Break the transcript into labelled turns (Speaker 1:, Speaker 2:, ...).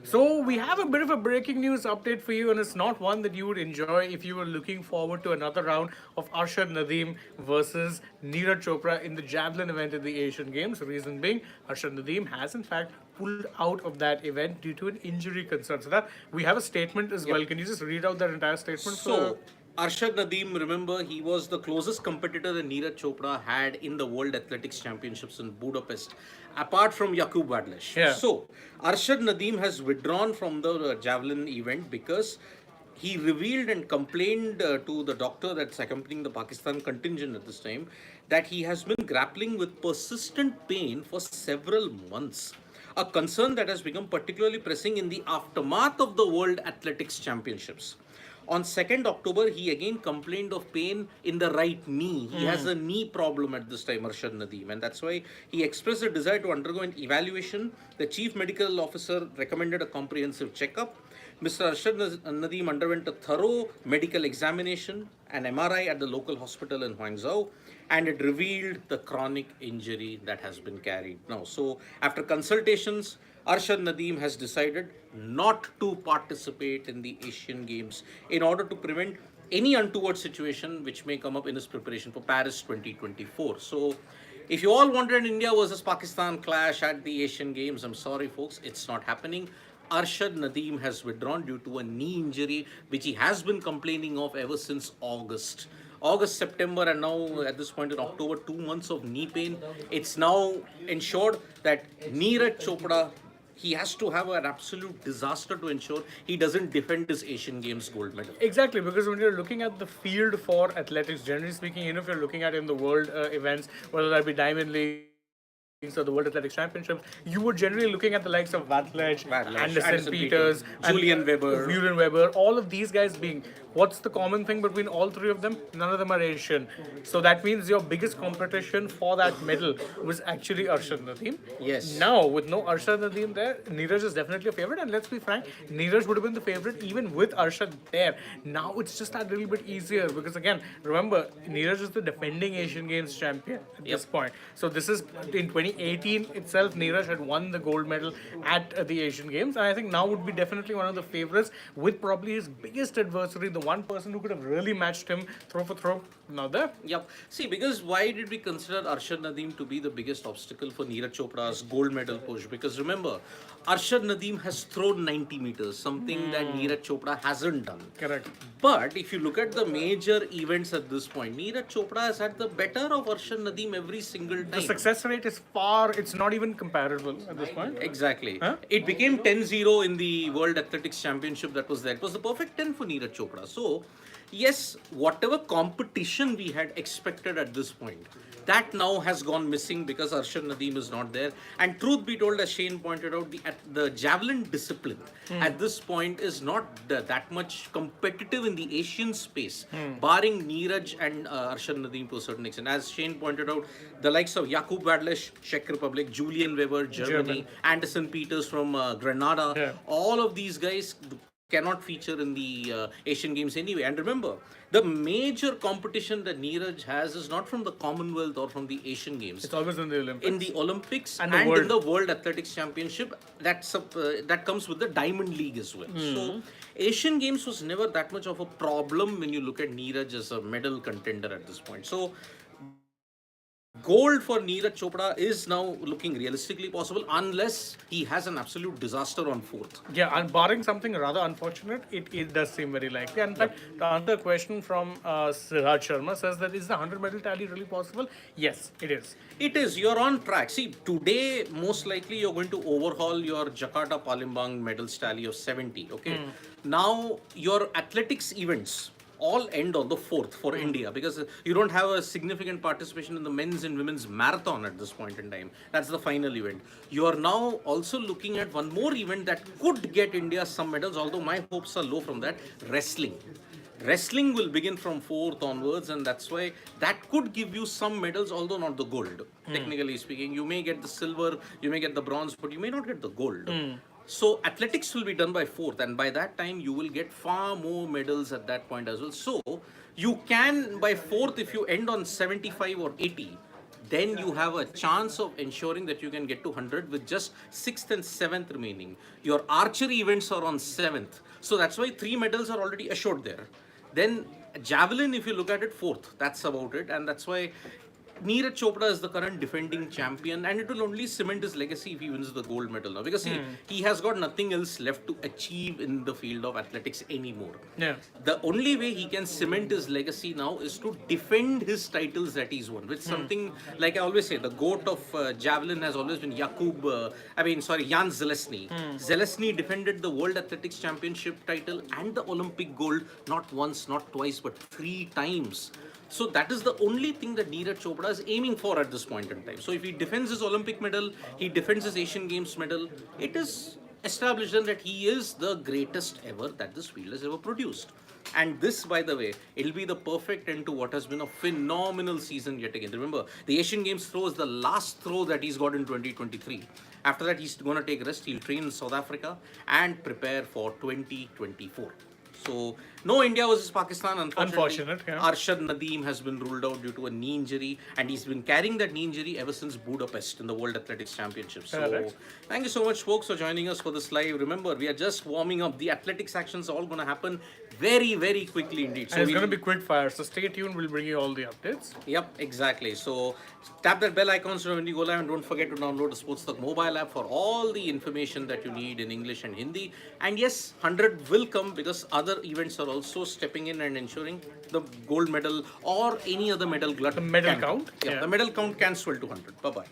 Speaker 1: So we have a bit of a breaking news update for you, and it's not one that you would enjoy if you were looking forward to another round of Arshad Nadeem versus Neeraj Chopra in the javelin event at the Asian Games. Reason being, Arshad Nadeem has in fact pulled out of that event due to an injury concern. So that we have a statement as well. Can you just read out that entire statement?
Speaker 2: So, Arshad Nadeem, remember, he was the closest competitor that Neeraj Chopra had in the World Athletics Championships in Budapest, apart from Jakub Wadlish.
Speaker 1: Yeah.
Speaker 2: So, Arshad Nadeem has withdrawn from the javelin event because he revealed and complained to the doctor that's accompanying the Pakistan contingent at this time that he has been grappling with persistent pain for several months. A concern that has become particularly pressing in the aftermath of the World Athletics Championships. On 2nd October, he again complained of pain in the right knee. He has a knee problem at this time, Arshad Nadeem, and that's why he expressed a desire to undergo an evaluation. The chief medical officer recommended a comprehensive checkup. Mr. Arshad Nadeem underwent a thorough medical examination, an MRI at the local hospital in Huangzhou, and it revealed the chronic injury that has been carried now. So, after consultations, Arshad Nadeem has decided not to participate in the Asian Games in order to prevent any untoward situation which may come up in his preparation for Paris 2024. So, if you all wanted an India versus Pakistan clash at the Asian Games, I'm sorry, folks, it's not happening. Arshad Nadeem has withdrawn due to a knee injury which he has been complaining of ever since August, September, and now at this point in October, 2 months of knee pain. It's now ensured that Neeraj Chopra, he has to have an absolute disaster to ensure he doesn't defend his Asian Games gold medal.
Speaker 1: Exactly, because when you're looking at the field for athletics, generally speaking, if you're looking at in the world events, whether that be Diamond Leagues or the World Athletics Championships, you were generally looking at the likes of Wadlish, Anderson Peters, Julian Weber, all of these guys being. What's the common thing between all three of them? None of them are Asian. So that means your biggest competition for that medal was actually Arshad Nadeem.
Speaker 2: Yes.
Speaker 1: Now, with no Arshad Nadeem there, Neeraj is definitely a favorite. And let's be frank, Neeraj would have been the favorite even with Arshad there. Now it's just that little bit easier because, again, remember, Neeraj is the defending Asian Games champion at this point. So this is in 2018 itself, Neeraj had won the gold medal at the Asian Games. And I think now would be definitely one of the favorites with probably his biggest adversary, the one person who could have really matched him throw for throw. Now there.
Speaker 2: Yep. See, because why did we consider Arshad Nadeem to be the biggest obstacle for Neeraj Chopra's gold medal push? Because remember, Arshad Nadeem has thrown 90 meters, something that Neeraj Chopra hasn't done.
Speaker 1: Correct.
Speaker 2: But if you look at the major events at this point, Neeraj Chopra has had the better of Arshad Nadeem every single time.
Speaker 1: The success rate is far, it's not even comparable at this point.
Speaker 2: Exactly.
Speaker 1: Huh?
Speaker 2: It became 10-0 in the World Athletics Championship that was there. It was the perfect 10 for Neeraj Chopra. So, yes, whatever competition we had expected at this point, that now has gone missing because Arshad Nadeem is not there. And truth be told, as Shane pointed out, the javelin discipline at this point is not that much competitive in the Asian space, barring Neeraj and Arshad Nadeem to a certain extent. As Shane pointed out, the likes of Jakub Wadlish, Czech Republic, Julian Weber, Germany, Anderson Peters from Grenada, all of these guys cannot feature in the Asian Games anyway. And remember, the major competition that Neeraj has is not from the Commonwealth or from the Asian Games.
Speaker 1: It's always in the Olympics.
Speaker 2: In the Olympics and,
Speaker 1: the
Speaker 2: in the World Athletics Championship, that comes with the Diamond League as well. So, Asian Games was never that much of a problem when you look at Neeraj as a medal contender at this point. So, gold for Neeraj Chopra is now looking realistically possible unless he has an absolute disaster on 4th.
Speaker 1: Yeah, and barring something rather unfortunate, it does seem very likely. And in fact, to answer a question from Siraj Sharma says that is the 100 medal tally really possible? Yes, it is.
Speaker 2: It is. You're on track. See, today, most likely you're going to overhaul your Jakarta Palembang medals tally of 70. Okay. Now, your athletics events all end on the 4th for India because you don't have a significant participation in the men's and women's marathon at this point in time. That's the final event. You are now also looking at one more event that could get India some medals, although my hopes are low from that, wrestling. Wrestling will begin from 4th onwards, and that's why that could give you some medals, although not the gold. Technically speaking, you may get the silver, you may get the bronze, but you may not get the gold. So athletics will be done by 4th, and by that time you will get far more medals at that point as well. So you can by 4th, if you end on 75 or 80, then you have a chance of ensuring that you can get to 100 with just 6th and 7th remaining. Your archery events are on 7th. So that's why 3 medals are already assured there. Then javelin, if you look at it, 4th. That's about it. And that's why Neeraj Chopra is the current defending champion, and it will only cement his legacy if he wins the gold medal now. Because see, he has got nothing else left to achieve in the field of athletics anymore.
Speaker 1: Yeah.
Speaker 2: The only way he can cement his legacy now is to defend his titles that he's won. Which something like I always say, the goat of javelin has always been Jan Zelesny. Zelesny defended the World Athletics Championship title and the Olympic gold not once, not twice, but 3 times. So that is the only thing that Neeraj Chopra is aiming for at this point in time. So if he defends his Olympic medal, he defends his Asian Games medal, it is established then that he is the greatest ever that this field has ever produced. And this, by the way, it'll be the perfect end to what has been a phenomenal season yet again. Remember, the Asian Games throw is the last throw that he's got in 2023. After that, he's going to take rest. He'll train in South Africa and prepare for 2024. So, no India versus Pakistan,
Speaker 1: Unfortunate, yeah.
Speaker 2: Arshad Nadeem has been ruled out due to a knee injury, and he's been carrying that knee injury ever since Budapest in the World Athletics Championships. So,
Speaker 1: Correct.
Speaker 2: thank you so much, folks, for joining us for this live. Remember, we are just warming up. The athletics actions are all going to happen very, very quickly indeed. So
Speaker 1: And it's going to be quick fire, so stay tuned. We'll bring you all the updates.
Speaker 2: Yep, exactly. So tap that bell icon so when you go live, and don't forget to download the SportsTalk mobile app for all the information that you need in English and Hindi. And yes, 100 will come because other events are also stepping in and ensuring the gold medal or any other medal glut.
Speaker 1: The medal
Speaker 2: can
Speaker 1: count?
Speaker 2: Yeah,
Speaker 1: Yeah.
Speaker 2: the medal count can swell to 100. Bye bye.